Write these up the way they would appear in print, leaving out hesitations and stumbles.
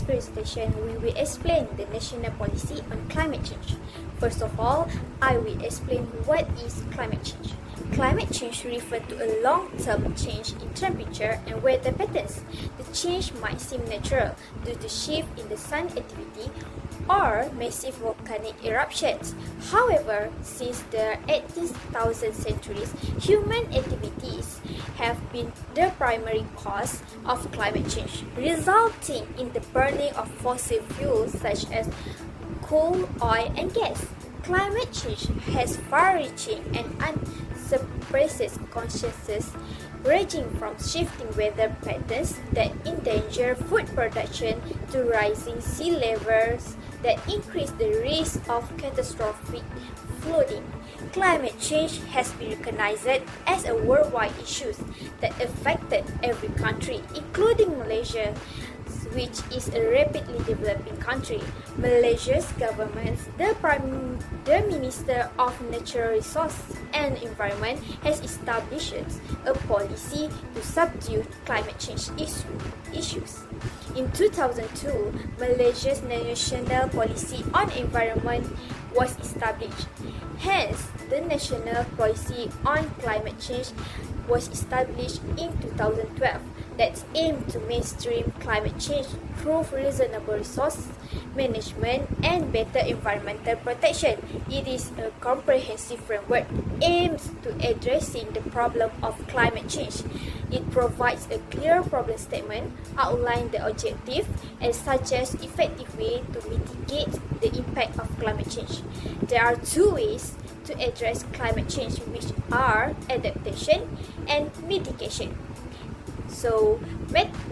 presentation, we will explain the national policy on climate change. First of all, I will explain what is climate change. Climate change refers to a long-term change in temperature and weather patterns. The change might seem natural due to shift in the sun activity or massive volcanic eruptions. However, since the 18,000 centuries, human activities have been the primary cause of climate change, resulting in the burning of fossil fuels such as coal, oil, and gas. Climate change has far-reaching and unsuppressed consequences, ranging from shifting weather patterns that endanger food production to rising sea levels that increase the risk of catastrophic flooding. Climate change has been recognized as a worldwide issue that affected every country, including Malaysia, which is a rapidly developing country. Malaysia's government, the Minister of Natural Resources and Environment, has established a policy to subdue climate change issues. In 2002, Malaysia's National Policy on Environment was established. Hence, the National Policy on Climate Change was established in 2012 that aimed to mainstream climate change through reasonable resource management and better environmental protection. It is a comprehensive framework aimed to addressing the problem of climate change. It provides a clear problem statement, outline the objective, and suggests effective way to mitigate the impact of climate change. There are two ways to address climate change, which are adaptation and mitigation. So,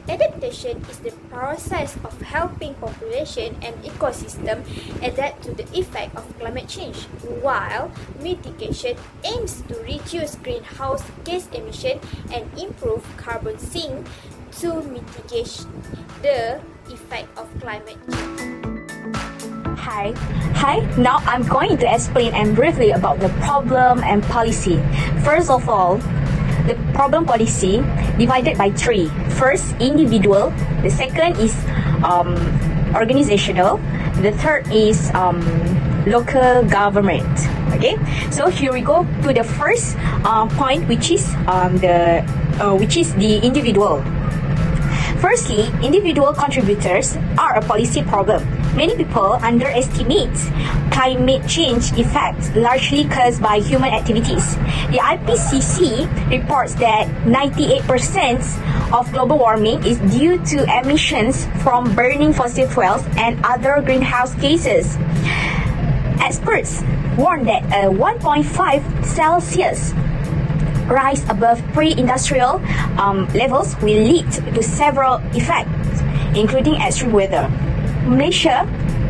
adaptation is the process of helping population and ecosystem adapt to the effect of climate change, while mitigation aims to reduce greenhouse gas emission and improve carbon sink to mitigate the effect of climate change. Hi, now I'm going to explain and briefly about the problem and policy. First of all, the problem policy divided by three. First, individual. The second is organizational. The third is local government. Okay, so here we go to the first point, which is the individual. Firstly, individual contributors are a policy problem. Many people underestimate climate change effects largely caused by human activities. The IPCC reports that 98% of global warming is due to emissions from burning fossil fuels and other greenhouse gases. Experts warn that a 1.5 Celsius rise above pre-industrial levels will lead to several effects, including extreme weather. Malaysia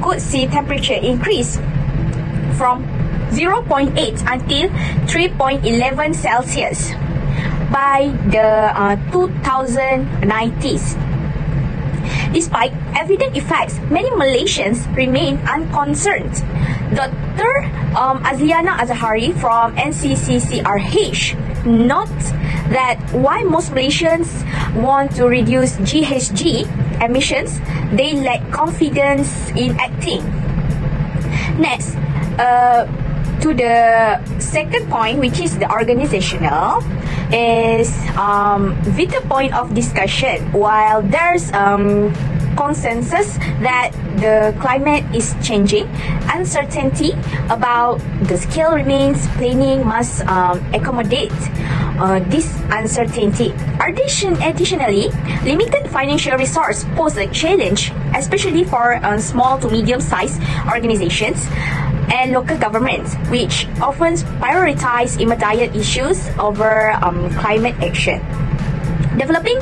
could see temperature increase from 0.8 until 3.11 Celsius by the 2090s. Despite evident effects, many Malaysians remain unconcerned. Dr. Azliana Azhari from NCCCRH notes that while most Malaysians want to reduce GHG emissions, they lack confidence in acting. Next, to the second point, which is the organizational, is vital point of discussion. While there's consensus that the climate is changing, uncertainty about the scale remains. Planning must accommodate this uncertainty. Additionally, limited financial resource pose a challenge, especially for small to medium-sized organizations and local governments, which often prioritize immediate issues over climate action. Developing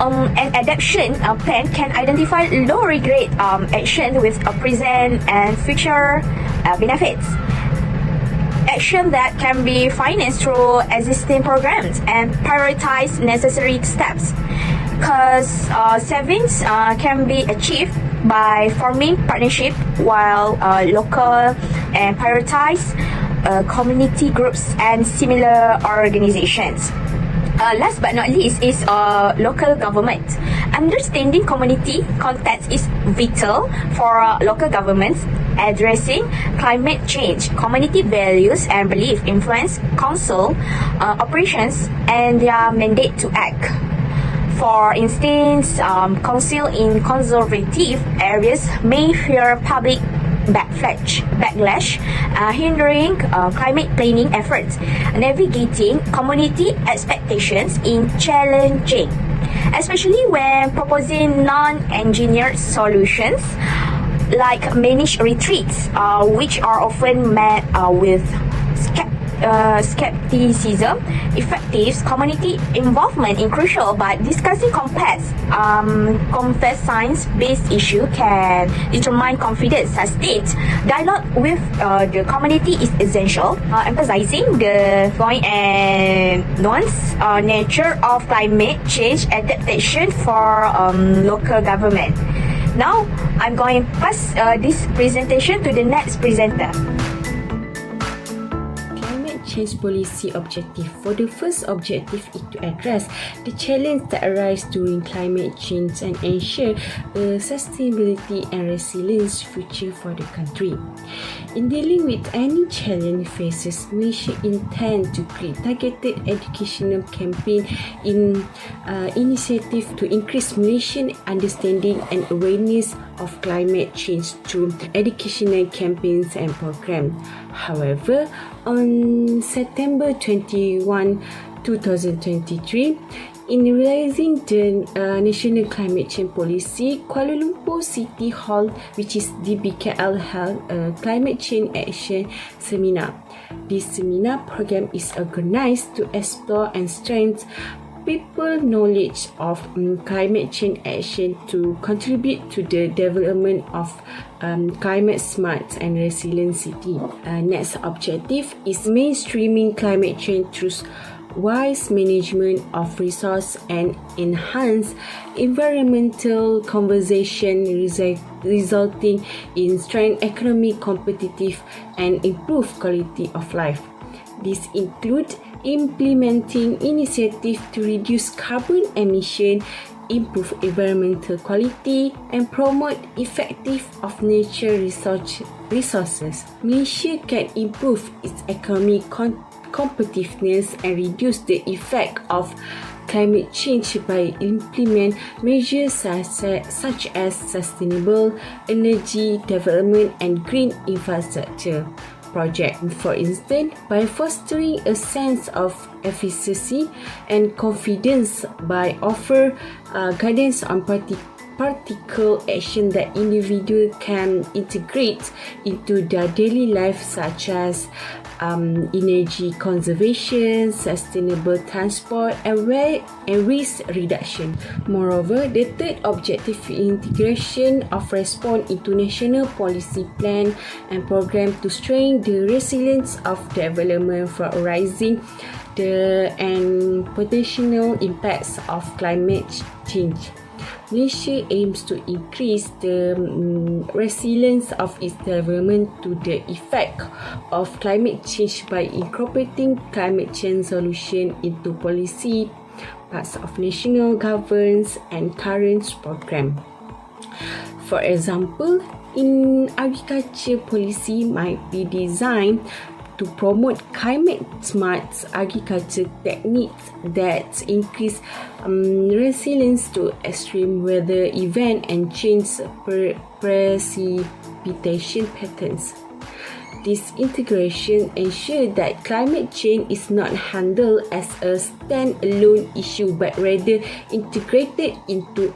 an adaptation plan can identify low-regret action with present and future benefits. Action that can be financed through existing programs and prioritize necessary steps, because savings can be achieved by forming partnership while local and prioritize community groups and similar organizations. Last but not least is local government. Understanding community context is vital for local governments. Addressing climate change, community values and belief influence council operations and their mandate to act. For instance, council in conservative areas may fear public backlash, hindering climate planning efforts. Navigating community expectations is challenging, especially when proposing non-engineered solutions like managed retreats, which are often met with skepticism. Effective community involvement is crucial, but discussing complex science-based issues can determine confidence. Sustained dialogue with the community is essential, emphasizing the point and nuance nature of climate change adaptation for local government. Now, I'm going to pass this presentation to the next presenter. Climate change policy objective. For the first objective is to address the challenge that arise during climate change and ensure a sustainability and resilience future for the country. In dealing with any challenge faces, Malaysia intend to create targeted educational campaign in initiative to increase Malaysian understanding and awareness of climate change through educational campaigns and programs. However, on September 21, 2023, in realizing the National Climate Change Policy, Kuala Lumpur City Hall, which is DBKL, held a Climate Change Action Seminar. This seminar program is organized to explore and strengthen people knowledge of climate change action to contribute to the development of climate smart and resilient city. Next objective is mainstreaming climate change through wise management of resource and enhance environmental conservation, resulting in strength economic competitive and improved quality of life. This includes implementing initiatives to reduce carbon emission, improve environmental quality, and promote effective of nature resources. Malaysia can improve its economic competitiveness and reduce the effect of climate change by implement measures such as sustainable energy development and green infrastructure project. For instance, by fostering a sense of efficacy and confidence by offer guidance on practical action that individuals can integrate into their daily life, such as energy conservation, sustainable transport, and risk reduction. Moreover, the third objective is integration of response into national policy plan and program to strengthen the resilience of development for arising and potential impacts of climate change. Malaysia aims to increase the resilience of its development to the effect of climate change by incorporating climate change solution into policy, parts of national governance and current program. For example, in agriculture policy might be designed to promote climate-smart agriculture techniques that increase resilience to extreme weather events and change precipitation patterns. This integration ensures that climate change is not handled as a stand-alone issue but rather integrated into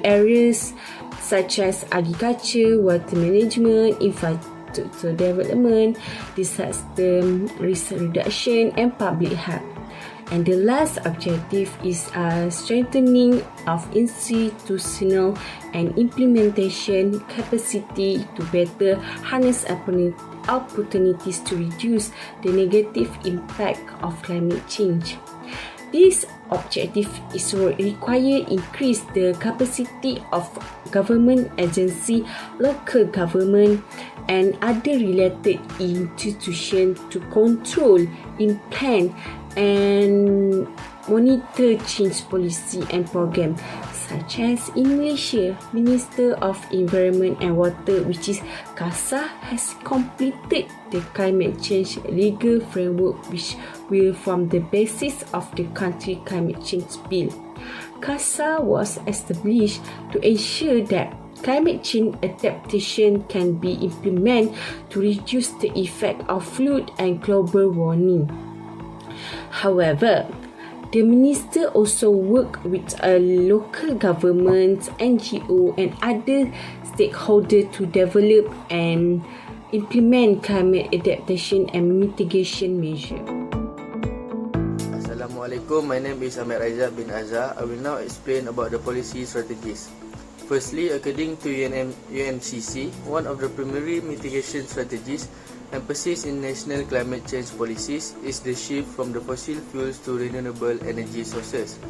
areas such as agriculture, water management, infrastructure development, disaster risk reduction, and public health. And the last objective is strengthening of institutional and implementation capacity to better harness opportunities to reduce the negative impact of climate change. This objective is require increase the capacity of government agency, local government, and other related institutions to control, implement, and monitor change policy and program, such as in Malaysia, Minister of Environment and Water, which is KASA, has completed the climate change legal framework, which will form the basis of the country climate change bill. KASA was established to ensure that climate change adaptation can be implemented to reduce the effect of flood and global warming. However, the minister also worked with local governments, NGO and other stakeholders to develop and implement climate adaptation and mitigation measures. Assalamualaikum, my name is AMIR bin AZHAR. I will now explain about the policy strategies. Firstly, according to UNCC, one of the primary mitigation strategies emphasis in national climate change policies is the shift from the fossil fuels to renewable energy sources.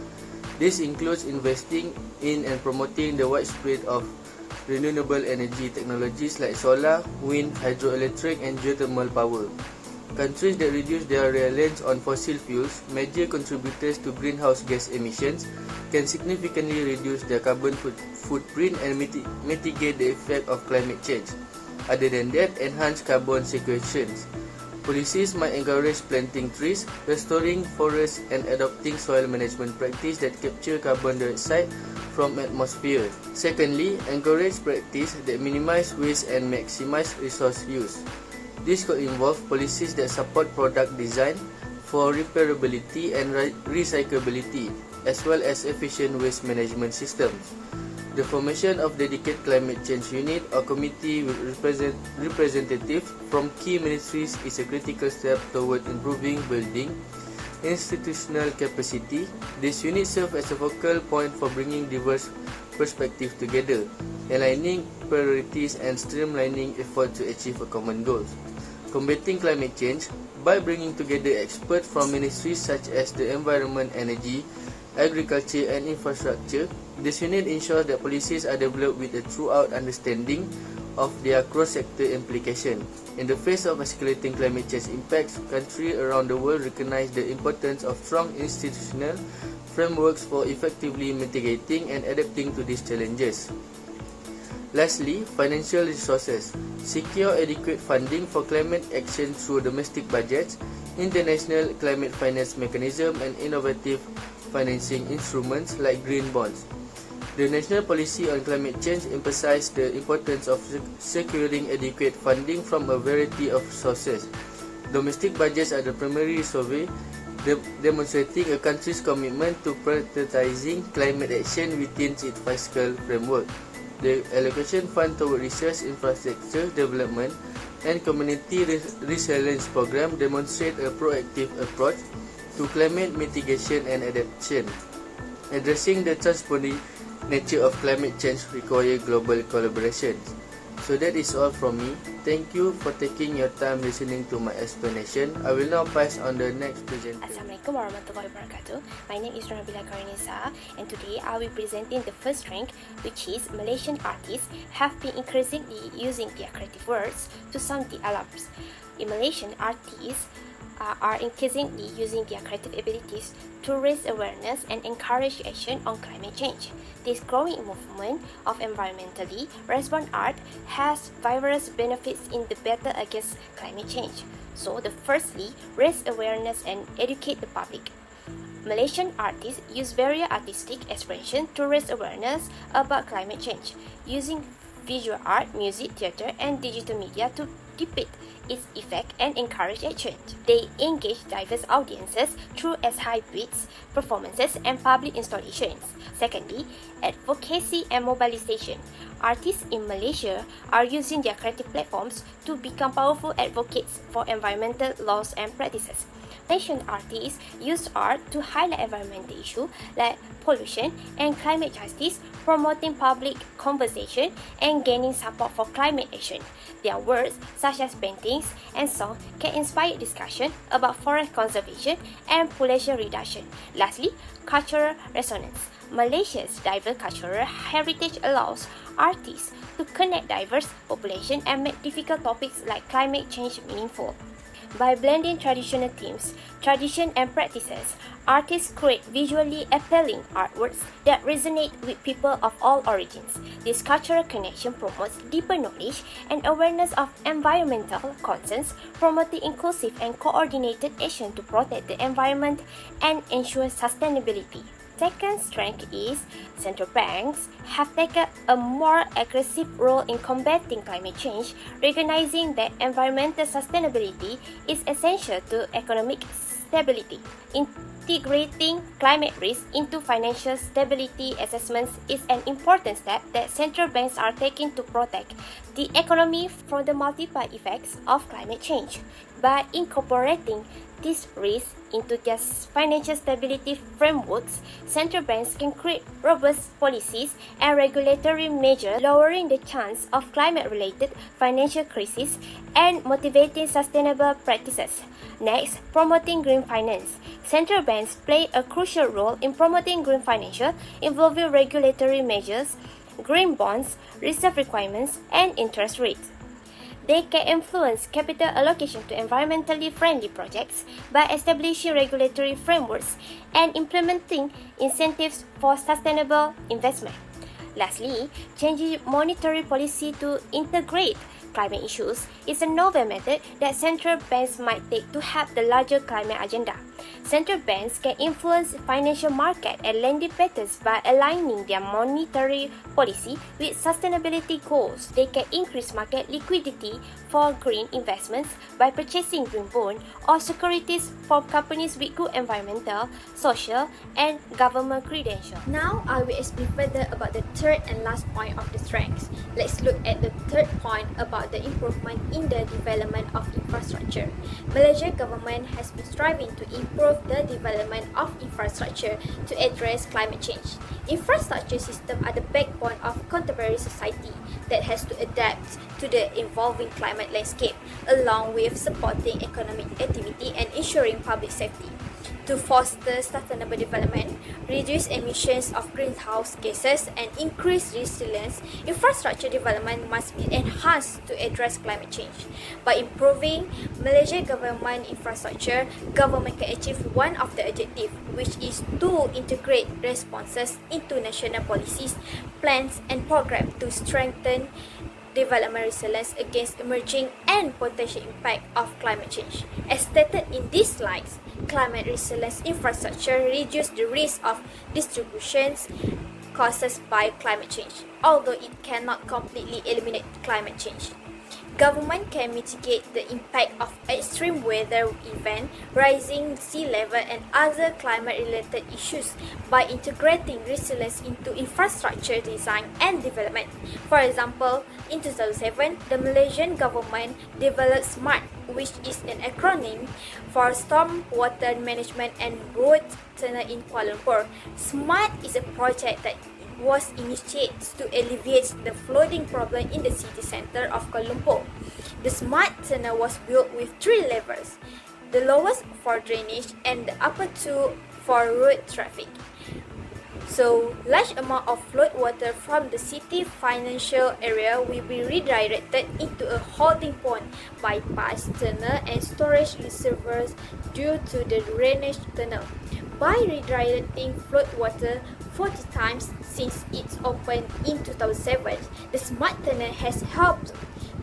This includes investing in and promoting the widespread of renewable energy technologies like solar, wind, hydroelectric and geothermal power. Countries that reduce their reliance on fossil fuels, major contributors to greenhouse gas emissions, can significantly reduce their carbon footprint and mitigate the effect of climate change. Other than that, enhance carbon sequestration. Policies might encourage planting trees, restoring forests and adopting soil management practices that capture carbon dioxide from atmosphere. Secondly, encourage practice that minimize waste and maximize resource use. This could involve policies that support product design for repairability and recyclability, as well as efficient waste management systems. The formation of dedicated climate change unit or committee with representatives from key ministries is a critical step toward improving building institutional capacity. This unit serves as a focal point for bringing diverse perspectives together, aligning priorities and streamlining efforts to achieve a common goal. Combating climate change by bringing together experts from ministries such as the environment, energy, agriculture and infrastructure. This unit ensures that policies are developed with a thorough understanding of their cross-sector implication. In the face of escalating climate change impacts, countries around the world recognize the importance of strong institutional frameworks for effectively mitigating and adapting to these challenges. Lastly, financial resources. Secure adequate funding for climate action through domestic budgets, international climate finance mechanism and innovative financing instruments like green bonds. The national policy on climate change emphasizes the importance of securing adequate funding from a variety of sources. Domestic budgets are the primary survey demonstrating a country's commitment to prioritizing climate action within its fiscal framework. The allocation fund toward research, infrastructure development and community resilience program demonstrate a proactive approach to climate mitigation and adaptation. Addressing the transboundary nature of climate change requires global collaboration. So that is all from me. Thank you for taking your time listening to my explanation. I will now pass on the next presenter. Assalamualaikum warahmatullahi wabarakatuh. My name is NABILA and today I will be presenting the first strength, which is Malaysian artists have been increasingly using their creative words to sound the alarms. In Malaysian artists are increasingly using their creative abilities to raise awareness and encourage action on climate change. This growing movement of environmentally responsible art has various benefits in the battle against climate change. So, firstly, raise awareness and educate the public. Malaysian artists use various artistic expressions to raise awareness about climate change, using visual art, music, theatre, and digital media to depict its effect and encourage action. They engage diverse audiences through hybrids, performances, and public installations. Secondly, advocacy and mobilization. Artists in Malaysia are using their creative platforms to become powerful advocates for environmental laws and practices. Malaysian artists use art to highlight environmental issues like pollution and climate justice, promoting public conversation and gaining support for climate action. Their works, such as paintings and songs, can inspire discussion about forest conservation and pollution reduction. Lastly, cultural resonance. Malaysia's diverse cultural heritage allows artists to connect diverse populations and make difficult topics like climate change meaningful. By blending traditional themes, tradition and practices, artists create visually appealing artworks that resonate with people of all origins. This cultural connection promotes deeper knowledge and awareness of environmental concerns, promoting inclusive and coordinated action to protect the environment and ensure sustainability. Second strength is central banks have taken a more aggressive role in combating climate change, recognizing that environmental sustainability is essential to economic stability. Integrating climate risk into financial stability assessments is an important step that central banks are taking to protect the economy from the multiple effects of climate change. By incorporating these risks into their financial stability frameworks, central banks can create robust policies and regulatory measures, lowering the chance of climate-related financial crises and motivating sustainable practices. Next, promoting green finance. Central banks play a crucial role in promoting green finance, involving regulatory measures, green bonds, reserve requirements, and interest rates. They can influence capital allocation to environmentally friendly projects by establishing regulatory frameworks and implementing incentives for sustainable investment. Lastly, changing monetary policy to integrate climate issues is a novel method that central banks might take to help the larger climate agenda. Central banks can influence financial market and lending patterns by aligning their monetary policy with sustainability goals. They can increase market liquidity for green investments by purchasing green bonds or securities from companies with good environmental, social, and government credentials. Now, I will explain further about the third and last point of the strengths. Let's look at the third point about the improvement in the development of infrastructure. Malaysia government has been striving to improve the development of infrastructure to address climate change. Infrastructure systems are the backbone of contemporary society that has to adapt to the evolving climate landscape, along with supporting economic activity and ensuring public safety. To foster sustainable development, reduce emissions of greenhouse gases, and increase resilience, infrastructure development must be enhanced to address climate change. By improving Malaysia government infrastructure, government can achieve one of the objectives, which is to integrate responses into national policies, plans, and programs to strengthen development resilience against emerging and potential impact of climate change. As stated in these slides, climate resilience infrastructure reduces the risk of distributions caused by climate change, although it cannot completely eliminate climate change. Government can mitigate the impact of extreme weather events, rising sea level, and other climate-related issues by integrating resilience into infrastructure design and development. For example, in 2007, the Malaysian government developed SMART, which is an acronym for Storm Water Management and Road Tunnel in Kuala Lumpur. SMART is a project that was initiated to alleviate the flooding problem in the city center of Kuala Lumpur. The SMART tunnel was built with 3 levels, the lowest for drainage and the upper 2 for road traffic. So, large amount of flood water from the city financial area will be redirected into a holding pond, bypass tunnel, and storage reservoirs due to the drainage tunnel. By redirecting flood water 40 times since its opened in 2007, the SMART tunnel has helped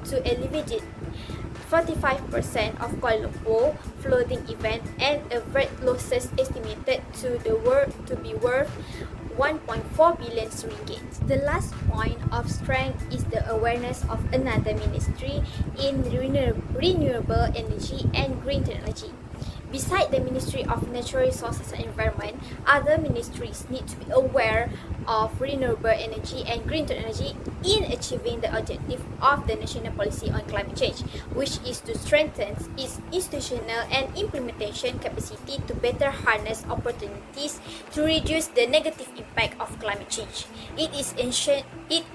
to alleviate 45% of Kuala Lumpur flooding event and avert losses estimated to be worth 1.4 billion ringgit. The last point of strength is the awareness of another ministry in renewable energy and green technology. Besides the Ministry of Natural Resources and Environment, other ministries need to be aware of renewable energy and green technology in achieving the objective of the national policy on climate change, which is to strengthen its institutional and implementation capacity to better harness opportunities to reduce the negative impact of climate change. It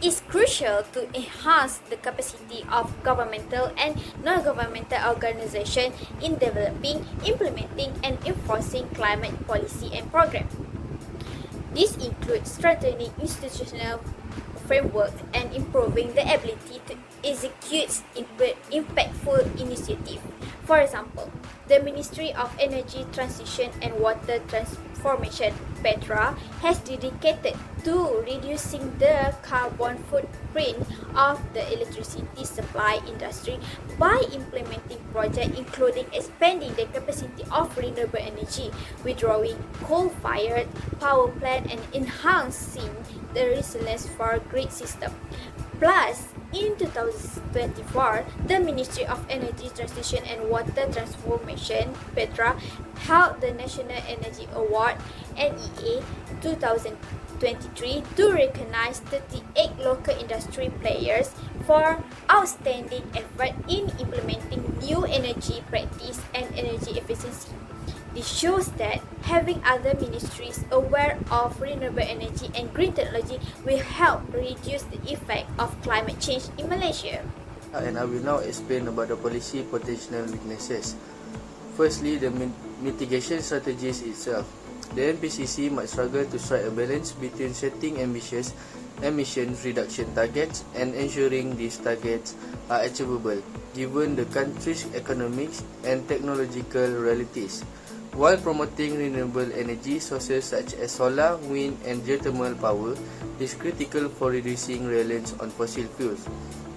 is crucial to enhance the capacity of governmental and non-governmental organizations in developing, implementing, and enforcing climate policy and programs. This includes strengthening institutional framework and improving the ability to execute impactful initiatives. For example, the Ministry of Energy Transition and Water Transformation (PETRA) has dedicated to reducing the carbon footprint of the electricity supply industry by implementing projects including expanding the capacity of renewable energy, withdrawing coal-fired power plant, and enhancing the resilience for grid system. Plus, in 2024, the Ministry of Energy Transition and Water Transformation (PETRA) held the National Energy Award (NEA) 2023 to recognize 38 local industry players for outstanding effort in implementing new energy practice and energy efficiency. This shows that having other ministries aware of renewable energy and green technology will help reduce the effect of climate change in Malaysia. And I will now explain about the policy potential weaknesses. Firstly, the mitigation strategies itself. The NPCC might struggle to strike a balance between setting ambitious emission reduction targets and ensuring these targets are achievable, given the country's economic and technological realities. While promoting renewable energy sources such as solar, wind, and geothermal power is critical for reducing reliance on fossil fuels,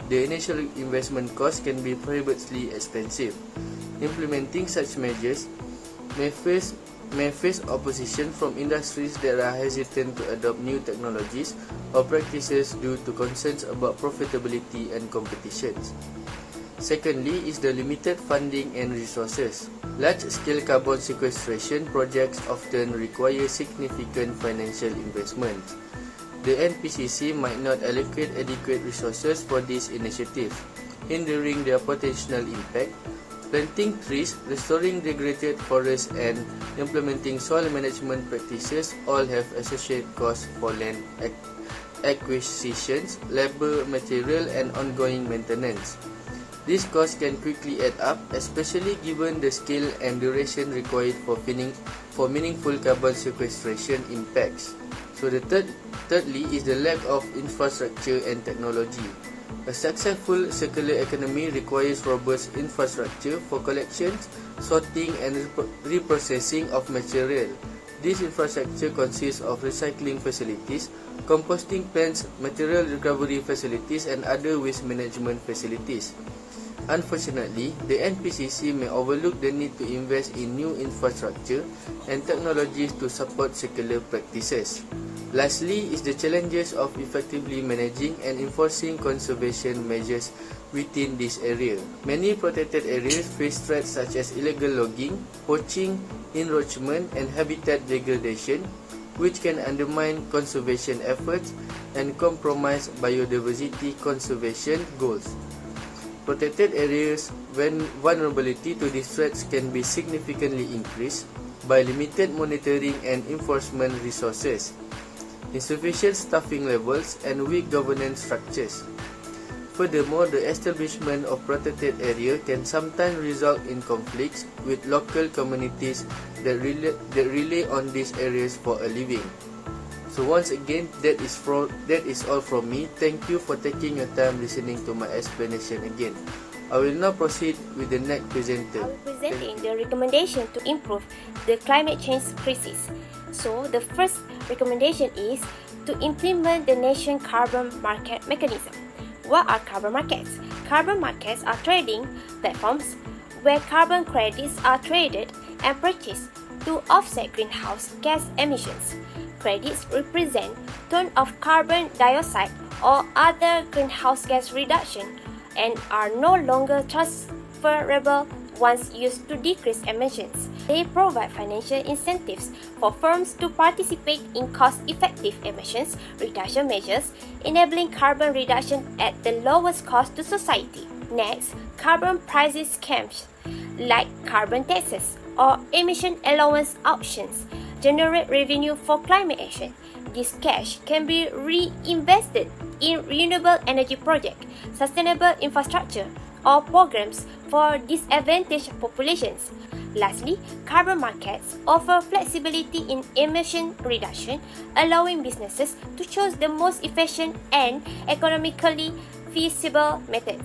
the initial investment cost can be prohibitively expensive. Implementing such measures may face opposition from industries that are hesitant to adopt new technologies or practices due to concerns about profitability and competition. Secondly is the limited funding and resources. Large-scale carbon sequestration projects often require significant financial investment. The NPCC might not allocate adequate resources for these initiatives, hindering their potential impact. Planting trees, restoring degraded forests, and implementing soil management practices all have associated costs for land acquisitions, labor, material, and ongoing maintenance. These costs can quickly add up, especially given the scale and duration required for meaningful carbon sequestration impacts. So thirdly is the lack of infrastructure and technology. A successful circular economy requires robust infrastructure for collections, sorting, and reprocessing of material. This infrastructure consists of recycling facilities, composting plants, material recovery facilities, and other waste management facilities. Unfortunately, the NPCC may overlook the need to invest in new infrastructure and technologies to support circular practices. Lastly is the challenges of effectively managing and enforcing conservation measures within this area. Many protected areas face threats such as illegal logging, poaching, encroachment, and habitat degradation, which can undermine conservation efforts and compromise biodiversity conservation goals. Protected areas' vulnerability to these threats can be significantly increased by limited monitoring and enforcement resources, insufficient staffing levels, and weak governance structures. Furthermore, the establishment of protected areas can sometimes result in conflicts with local communities that rely on these areas for a living. So once again, that is all from me. Thank you for taking your time listening to my explanation again. I will now proceed with the next presenter. I will be presenting the recommendation to improve the climate change crisis. So the first recommendation is to implement the nation carbon market mechanism. What are carbon markets? Carbon markets are trading platforms where carbon credits are traded and purchased to offset greenhouse gas emissions. Credits represent tons of carbon dioxide or other greenhouse gas reduction and are no longer transferable once used to decrease emissions. They provide financial incentives for firms to participate in cost-effective emissions reduction measures, enabling carbon reduction at the lowest cost to society. Next, carbon pricing schemes like carbon taxes or emission allowance auctions generate revenue for climate action. This cash can be reinvested in renewable energy projects, sustainable infrastructure, or programs for disadvantaged populations. Lastly, carbon markets offer flexibility in emission reduction, allowing businesses to choose the most efficient and economically feasible methods.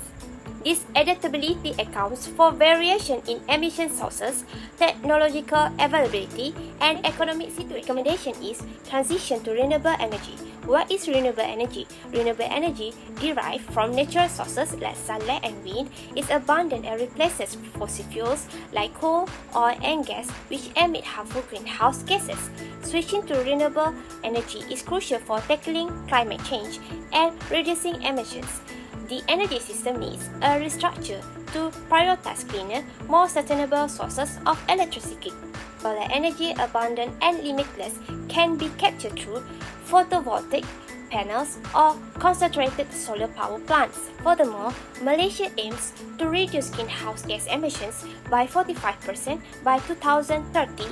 This adaptability accounts for variation in emission sources, technological availability, and economic situation. Recommendation is transition to renewable energy. What is renewable energy? Renewable energy derived from natural sources like sunlight and wind is abundant and replaces fossil fuels like coal, oil, and gas, which emit harmful greenhouse gases. Switching to renewable energy is crucial for tackling climate change and reducing emissions. The energy system needs a restructure to prioritize cleaner, more sustainable sources of electricity. Solar energy, abundant and limitless, can be captured through photovoltaic panels or concentrated solar power plants. Furthermore, Malaysia aims to reduce greenhouse gas emissions by 45% by 2030,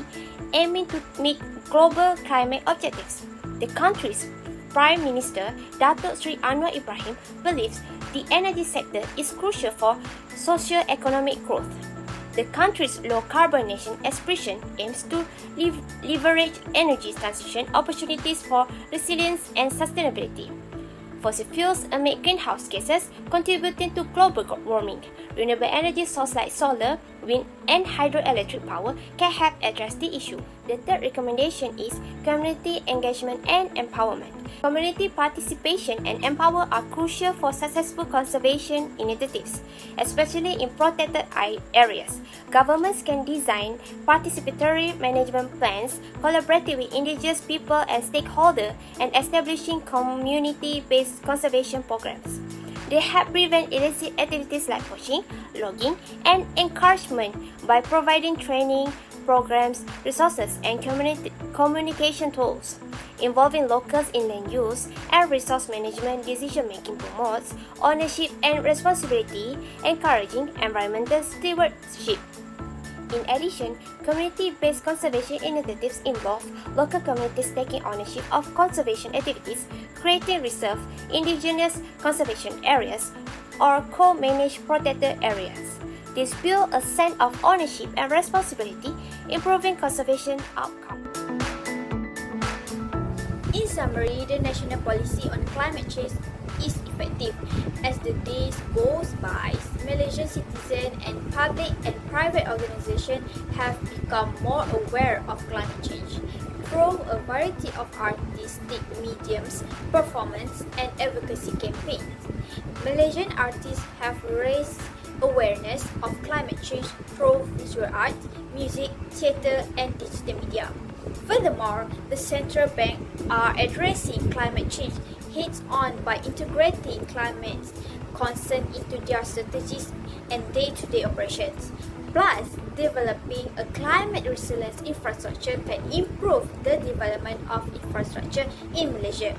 aiming to meet global climate objectives. The country's Prime Minister Datuk Sri Anwar Ibrahim believes the energy sector is crucial for socio-economic growth. The country's low-carbon nation aspiration aims to leverage energy transition opportunities for resilience and sustainability. Fossil fuels emit greenhouse gases, contributing to global warming. Renewable energy sources like solar, wind, and hydroelectric power can help address the issue. The third recommendation is community engagement and empowerment. Community participation and empowerment are crucial for successful conservation initiatives, especially in protected areas. Governments can design participatory management plans, collaborating with indigenous people and stakeholders, and establishing community-based conservation programs. They help prevent illicit activities like poaching, logging, and encouragement by providing training, programs, resources, and communication tools. Involving locals in land use and resource management decision-making promotes ownership and responsibility, encouraging environmental stewardship. In addition, community-based conservation initiatives involve local communities taking ownership of conservation activities, creating reserve, indigenous conservation areas, or co-managed protected areas. This builds a sense of ownership and responsibility, improving conservation outcomes. In summary, the national policy on climate change is effective. As the days goes by, Malaysian citizens and public and private organizations have become more aware of climate change. Through a variety of artistic mediums, performance, and advocacy campaigns, Malaysian artists have raised awareness of climate change through visual art, music, theatre, and digital media. Furthermore, the central bank are addressing climate change heads-on by integrating climate concern into their strategies and day-to-day operations. Plus, developing a climate resilience infrastructure can improve the development of infrastructure in Malaysia.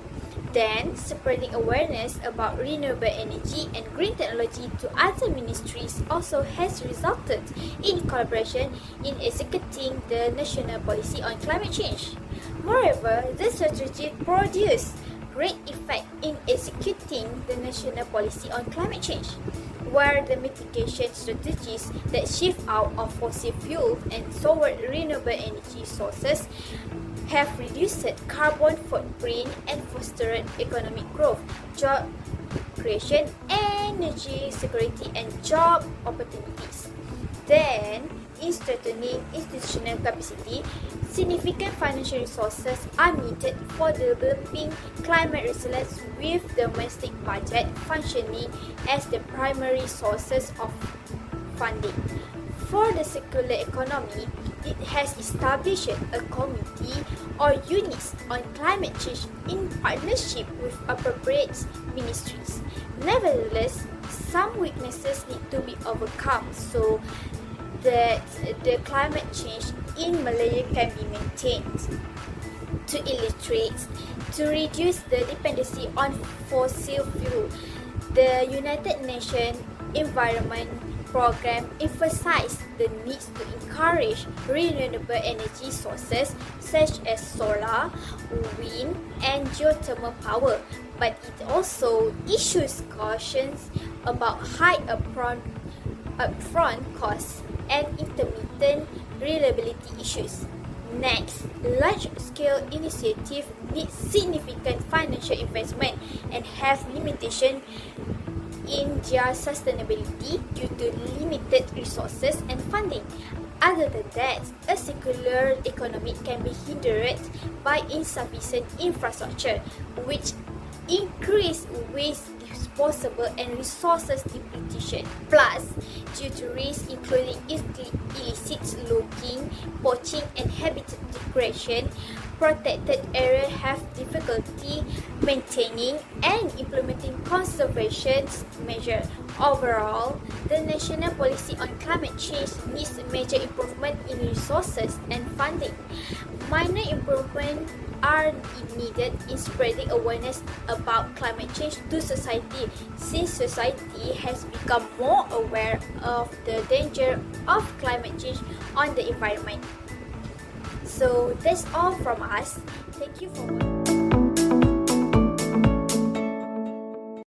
Then, spreading awareness about renewable energy and green technology to other ministries also has resulted in collaboration in executing the national policy on climate change. Moreover, this strategy produced great effect in executing the national policy on climate change, where the mitigation strategies that shift out of fossil fuels and toward renewable energy sources have reduced carbon footprint and fostered economic growth, job creation, energy security, and job opportunities. Then, in strengthening institutional capacity, significant financial resources are needed for developing climate resilience, with domestic budget functioning as the primary sources of funding. For the circular economy, it has established a committee or units on climate change in partnership with appropriate ministries. Nevertheless, some weaknesses need to be overcome so that the climate change in Malaysia can be maintained. To illustrate, to reduce the dependency on fossil fuel, the United Nations Environment Program emphasized the need to encourage renewable energy sources such as solar, wind, and geothermal power, but it also issues cautions about high upfront costs and intermittent reliability issues. Next, large-scale initiatives need significant financial investment and have limitations in their sustainability due to limited resources and funding. Other than that, a circular economy can be hindered by insufficient infrastructure, which increase waste disposal and resources depletion. Plus, due to risks including illicit logging, poaching and habitat degradation, protected areas have difficulty maintaining and implementing conservation measures. Overall, the national policy on climate change needs major improvement in resources and funding. Minor improvements are needed in spreading awareness about climate change to society, since society has become more aware of the danger of climate change on the environment. So that's all from us. Thank you for watching.